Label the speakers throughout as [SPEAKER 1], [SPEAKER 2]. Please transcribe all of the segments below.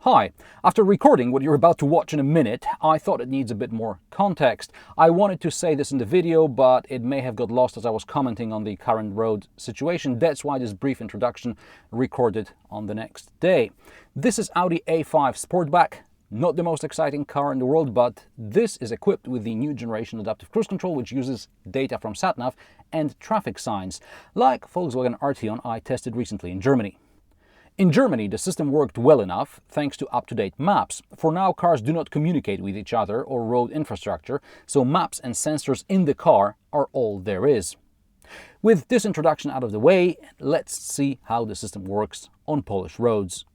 [SPEAKER 1] Hi, after recording what you're about to watch in a minute, I thought it needs a bit more context. I wanted to say this in the video, but it may have got lost as I was commenting on the current road situation. That's why this brief introduction recorded on the next day. This is Audi A5 Sportback. Not the most exciting car in the world, but this is equipped with the new generation adaptive cruise control, which uses data from SatNav and traffic signs, like Volkswagen Arteon I tested recently in Germany. In Germany, the system worked well enough thanks to up-to-date maps. For now, cars do not communicate with each other or road infrastructure, so maps and sensors in the car are all there is. With this introduction out of the way, let's see how the system works on Polish roads.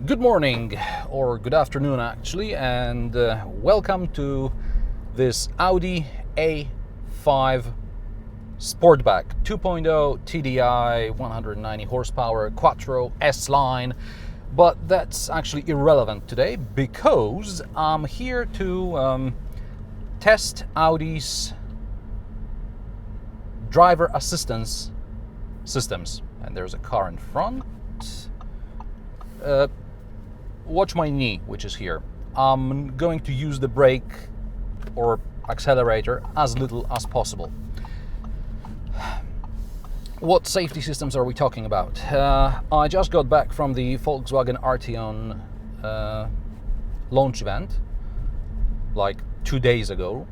[SPEAKER 1] Good morning, or good afternoon actually, and welcome to this Audi A5 Sportback 2.0 TDI 190 horsepower Quattro S-Line. But that's actually irrelevant today because I'm here to test Audi's driver assistance systems. And there's a car in front. Watch my knee, which is here. I'm going to use the brake or accelerator as little as possible. What safety systems are we talking about? I just got back from the Volkswagen Arteon launch event like 2 days ago,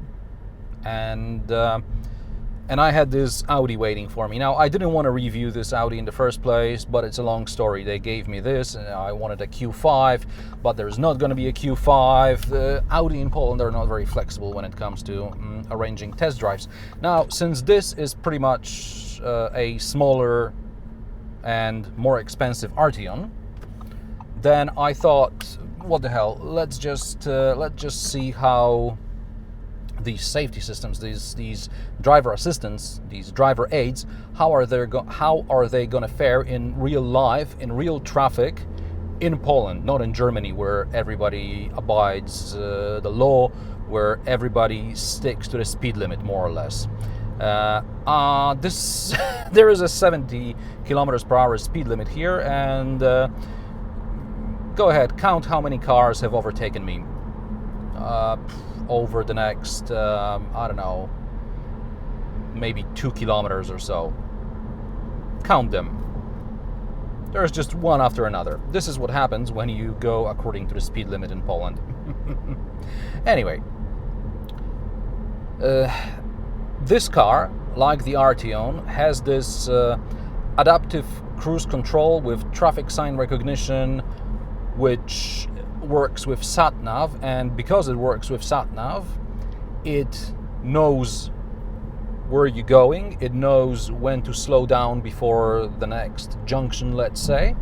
[SPEAKER 1] and I had this Audi waiting for me. Now, I didn't want to review this Audi in the first place, but it's a long story. They gave me this, and I wanted a Q5, but there's not going to be a Q5. Audi in Poland are not very flexible when it comes to arranging test drives. Now, since this is pretty much a smaller and more expensive Arteon, then I thought, what the hell? Let's just see how these safety systems, these driver assistants, these driver aids, how are they going to fare in real life, in real traffic, in Poland, not in Germany, where everybody abides the law, where everybody sticks to the speed limit more or less. There is a 70 kilometers per hour speed limit here, and go ahead, count how many cars have overtaken me over the next, I don't know, maybe 2 kilometers or so. Count them. There's just one after another. This is what happens when you go according to the speed limit in Poland. Anyway, this car, like the Arteon, has this adaptive cruise control with traffic sign recognition, which works with SatNav, and because it works with SatNav, it knows where you're going, it knows when to slow down before the next junction, let's say.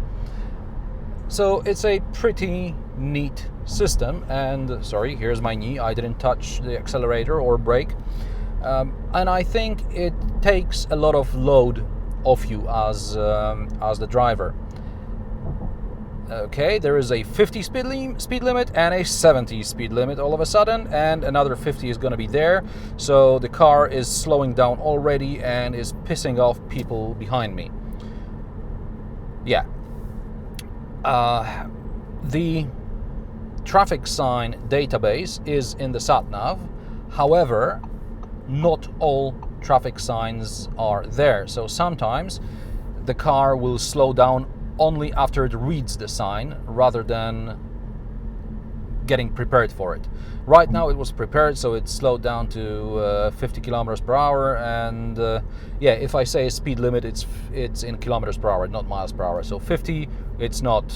[SPEAKER 1] So it's a pretty neat system, and sorry, here's my knee, I didn't touch the accelerator or brake. And I think it takes a lot of load off you as the driver. Okay, there is a 50 speed limit and a 70 speed limit all of a sudden, and another 50 is going to be there. So the car is slowing down already and is pissing off people behind me. Yeah. The traffic sign database is in the SatNav. However, not all traffic signs are there. So sometimes the car will slow down only after it reads the sign rather than getting prepared for it. Right now it was prepared, so it slowed down to 50 kilometers per hour, and yeah, if I say speed limit, it's in kilometers per hour, not miles per hour. So 50, it's not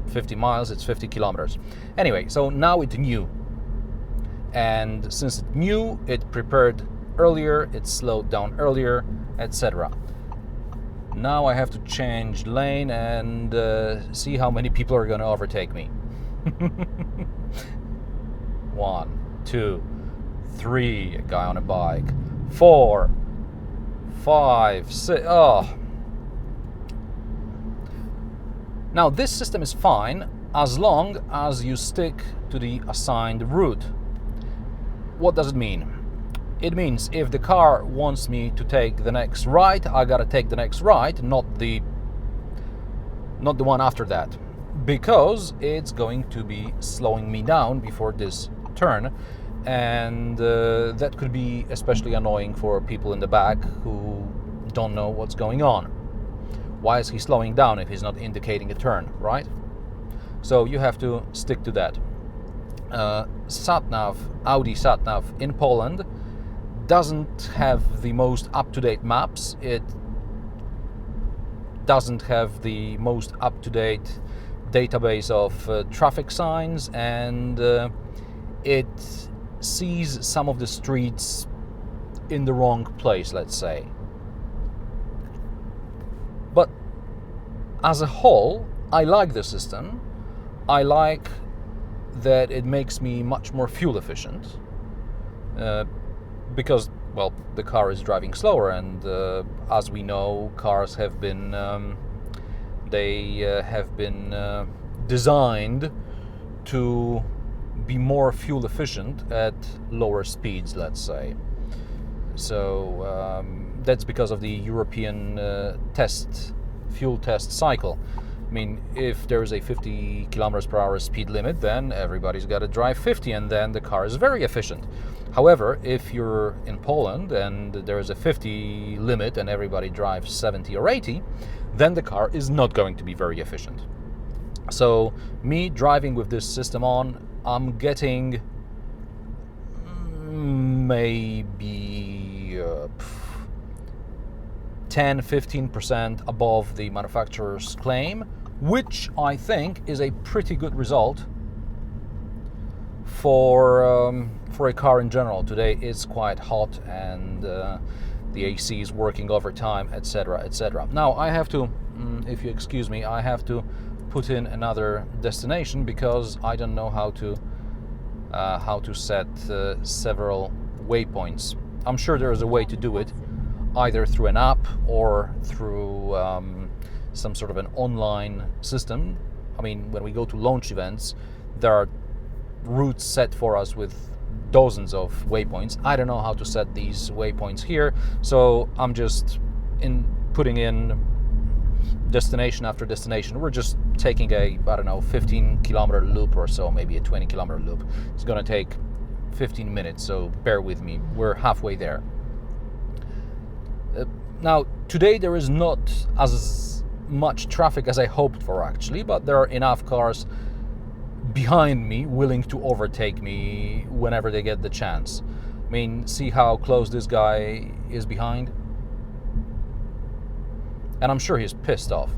[SPEAKER 1] 50 miles, it's 50 kilometers. Anyway, so now it knew, and since it knew, it prepared earlier, it slowed down earlier, etc. Now I have to change lane and see how many people are going to overtake me. 1, 2, 3, a guy on a bike. 4, 5, 6. Oh. Now this system is fine as long as you stick to the assigned route. What does it mean? It means if the car wants me to take the next right, I gotta take the next right, not the not the one after that, because it's going to be slowing me down before this turn, and that could be especially annoying for people in the back who don't know what's going on. Why is he slowing down if he's not indicating a turn, right? So you have to stick to that. Satnav, Audi Satnav in Poland doesn't have the most up-to-date maps. It doesn't have the most up-to-date database of traffic signs, and it sees some of the streets in the wrong place, let's say. But as a whole, I like the system. I like that it makes me much more fuel efficient, because, well, the car is driving slower, and as we know, cars have been designed to be more fuel efficient at lower speeds, let's say. So that's because of the European fuel test cycle. I mean, if there is a 50 kilometers per hour speed limit, then everybody's got to drive 50, and then the car is very efficient. However, if you're in Poland and there is a 50 limit and everybody drives 70 or 80, then the car is not going to be very efficient. So me driving with this system on, I'm getting maybe 10-15% above the manufacturer's claim, which I think is a pretty good result for a car in general. Today it's quite hot, and the AC is working overtime, etc., etc. Now I have to, if you excuse me, I have to put in another destination because I don't know how to set several waypoints. I'm sure there is a way to do it, either through an app or through some sort of an online system. I mean, when we go to launch events, there are routes set for us with dozens of waypoints. I don't know how to set these waypoints here, so I'm just putting in destination after destination. We're just taking a, I don't know, 15 kilometer loop or so, maybe a 20 kilometer loop. It's gonna take 15 minutes, so bear with me. We're halfway there. Now, today there is not as much traffic as I hoped for, actually, but there are enough cars behind me willing to overtake me whenever they get the chance. I mean, see how close this guy is behind? And I'm sure he's pissed off.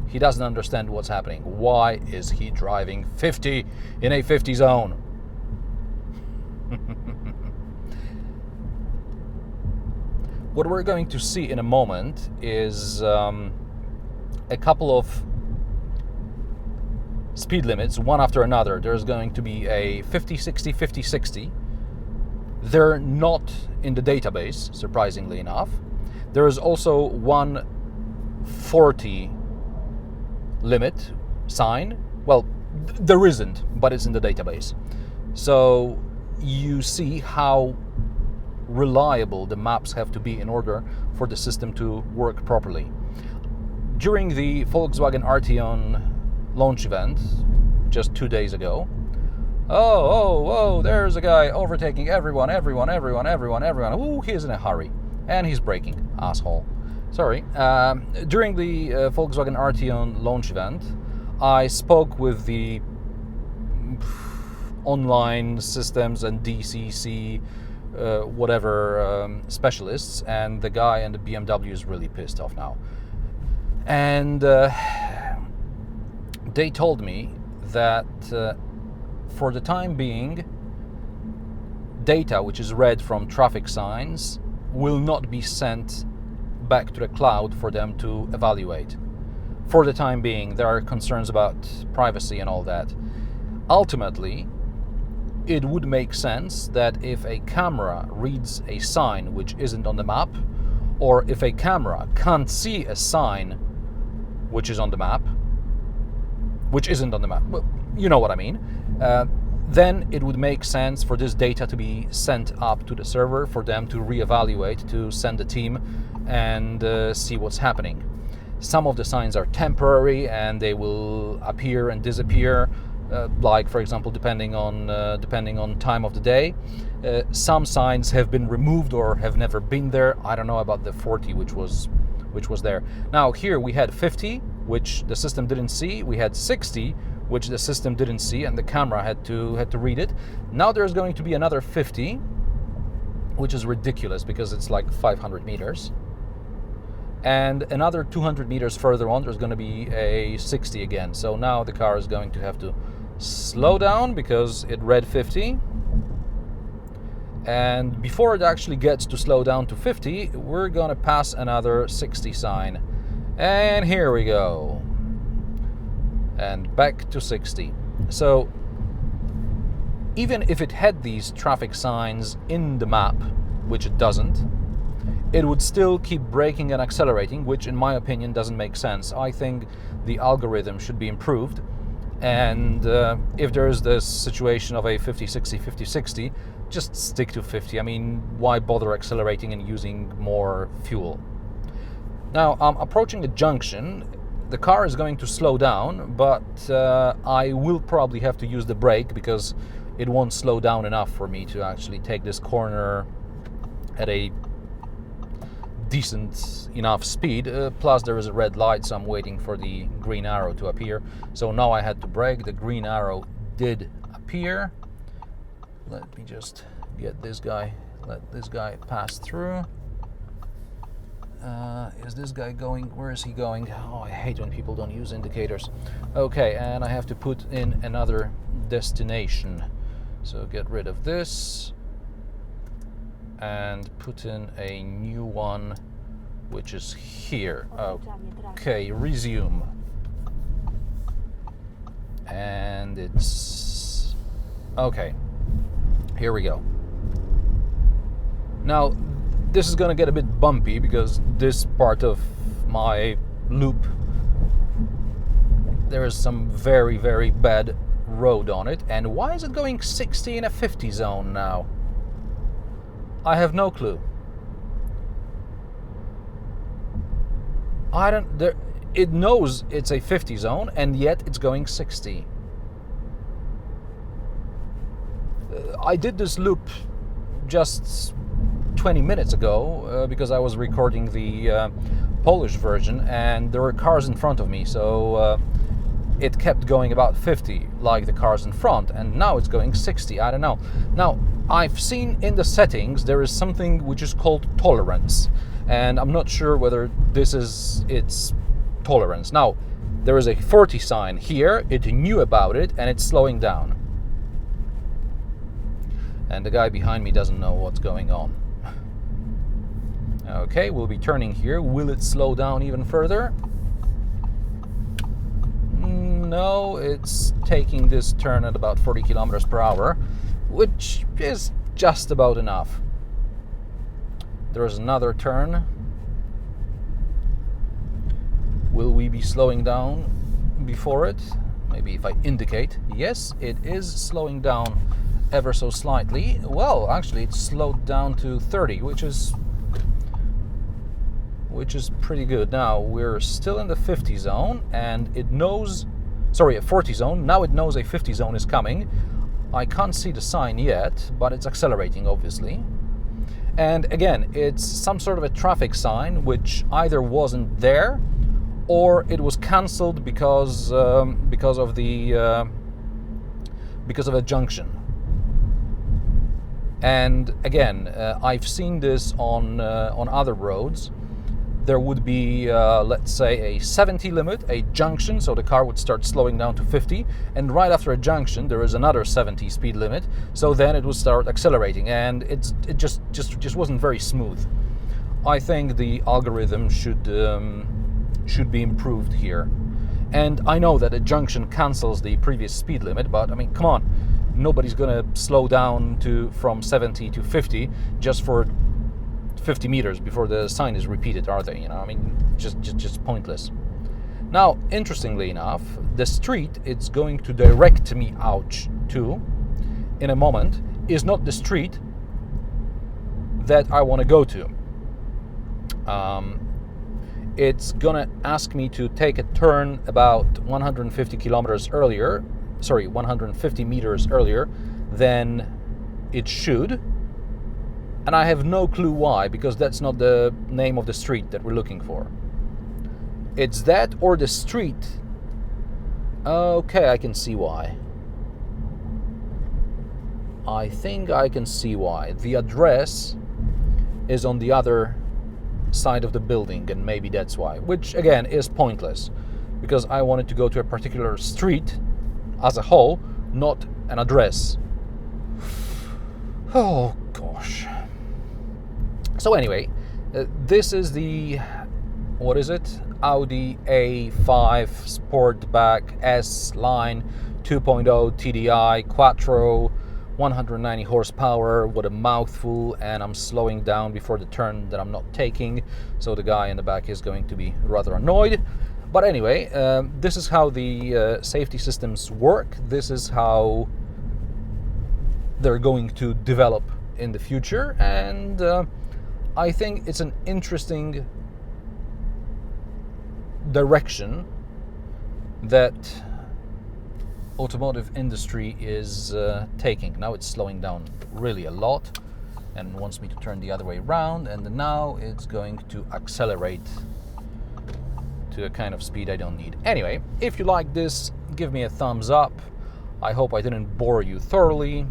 [SPEAKER 1] He doesn't understand what's happening. Why is he driving 50 in a 50 zone? What we're going to see in a moment is a couple of speed limits, one after another. There's going to be a 50-60, 50-60. They're not in the database, surprisingly enough. There is also 140 limit sign. Well, there isn't, but it's in the database. So you see how reliable the maps have to be in order for the system to work properly. During the Volkswagen Arteon launch event just 2 days ago, oh, there's a guy overtaking everyone. Ooh, he's in a hurry. And he's braking, asshole. Sorry. During the Volkswagen Arteon launch event, I spoke with the online systems and DCC specialists, and the guy in the BMW is really pissed off now. And they told me that for the time being, data which is read from traffic signs will not be sent back to the cloud for them to evaluate. For the time being, there are concerns about privacy and all that. Ultimately, it would make sense that if a camera reads a sign which isn't on the map, or if a camera can't see a sign which is on the map, which isn't on the map, you know what I mean, then it would make sense for this data to be sent up to the server for them to reevaluate, to send a team and see what's happening. Some of the signs are temporary and they will appear and disappear, like for example depending on time of the day. Some signs have been removed or have never been there. I don't know about the 40 which was there. Now here we had 50, which the system didn't see. We had 60, which the system didn't see, and the camera had to read it. Now there's going to be another 50, which is ridiculous because it's like 500 meters. And another 200 meters further on, there's going to be a 60 again. So now the car is going to have to slow down because it read 50. And before it actually gets to slow down to 50, we're going to pass another 60 sign. And here we go. And back to 60. So even if it had these traffic signs in the map, which it doesn't, it would still keep braking and accelerating, which in my opinion doesn't make sense. I think the algorithm should be improved, and if there is this situation of a 50-60, 50-60, just stick to 50. I mean, why bother accelerating and using more fuel? Now I'm approaching a junction. The car is going to slow down, but I will probably have to use the brake because it won't slow down enough for me to actually take this corner at a decent enough speed. Plus there is a red light, so I'm waiting for the green arrow to appear. So now I had to brake. The green arrow did appear. Let me just get this guy, let this guy pass through. Is this guy going? Where is he going? Oh, I hate when people don't use indicators. Okay, and I have to put in another destination. So get rid of this and put in a new one, which is here. Okay, resume. And it's okay. Here we go. Now this is going to get a bit bumpy because this part of my loop, there is some very, very bad road on it. And why is it going 60 in a 50 zone now? I have no clue. It knows it's a 50 zone and yet it's going 60. I did this loop just 20 minutes ago because I was recording the Polish version and there were cars in front of me, so it kept going about 50 like the cars in front, and now it's going 60. I don't know. Now I've seen in the settings there is something which is called tolerance, and I'm not sure whether this is its tolerance. Now there is a 40 sign here, it knew about it and it's slowing down, and the guy behind me doesn't know what's going on. Okay, we'll be turning here. Will it slow down even further? No, it's taking this turn at about 40 kilometers per hour, which is just about enough. There's another turn. Will we be slowing down before it? Maybe if I indicate. Yes, it is slowing down ever so slightly. Well, actually it's slowed down to 30, which is pretty good. Now we're still in the 50 zone and it knows, sorry, a 40 zone. Now it knows a 50 zone is coming. I can't see the sign yet, but it's accelerating obviously. And again, it's some sort of a traffic sign which either wasn't there or it was cancelled because of a junction. And again, I've seen this on other roads. There would be, let's say, a 70 limit, a junction, so the car would start slowing down to 50, and right after a junction there is another 70 speed limit, so then it would start accelerating, and it just wasn't very smooth. I think the algorithm should be improved here. And I know that a junction cancels the previous speed limit, but I mean, come on, nobody's gonna slow down from 70 to 50 just for 50 meters before the sign is repeated, are they? You know, I mean, just pointless. Now, interestingly enough, the street it's going to direct me out to in a moment is not the street that I want to go to. it's gonna ask me to take a turn about 150 meters earlier than it should. And I have no clue why, because that's not the name of the street that we're looking for. It's that or the street. Okay, I can see why. I think I can see why. The address is on the other side of the building, and maybe that's why. Which, again, is pointless, because I wanted to go to a particular street as a whole, not an address. Oh, gosh. So anyway, this is the, what is it? Audi A5 Sportback S-Line 2.0 TDI Quattro, 190 horsepower with a mouthful, and I'm slowing down before the turn that I'm not taking, so the guy in the back is going to be rather annoyed. But anyway, this is how the safety systems work. This is how they're going to develop in the future, and I think it's an interesting direction that automotive industry is taking. Now it's slowing down really a lot and wants me to turn the other way around, and now it's going to accelerate to a kind of speed I don't need. Anyway, if you like this, give me a thumbs up. I hope I didn't bore you thoroughly.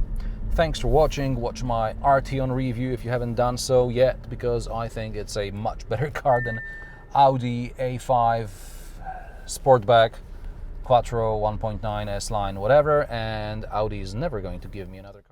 [SPEAKER 1] Thanks for watching. Watch my Arteon review if you haven't done so yet, because I think it's a much better car than Audi A5 Sportback, Quattro, 1.9 S-Line, whatever, and Audi is never going to give me another car.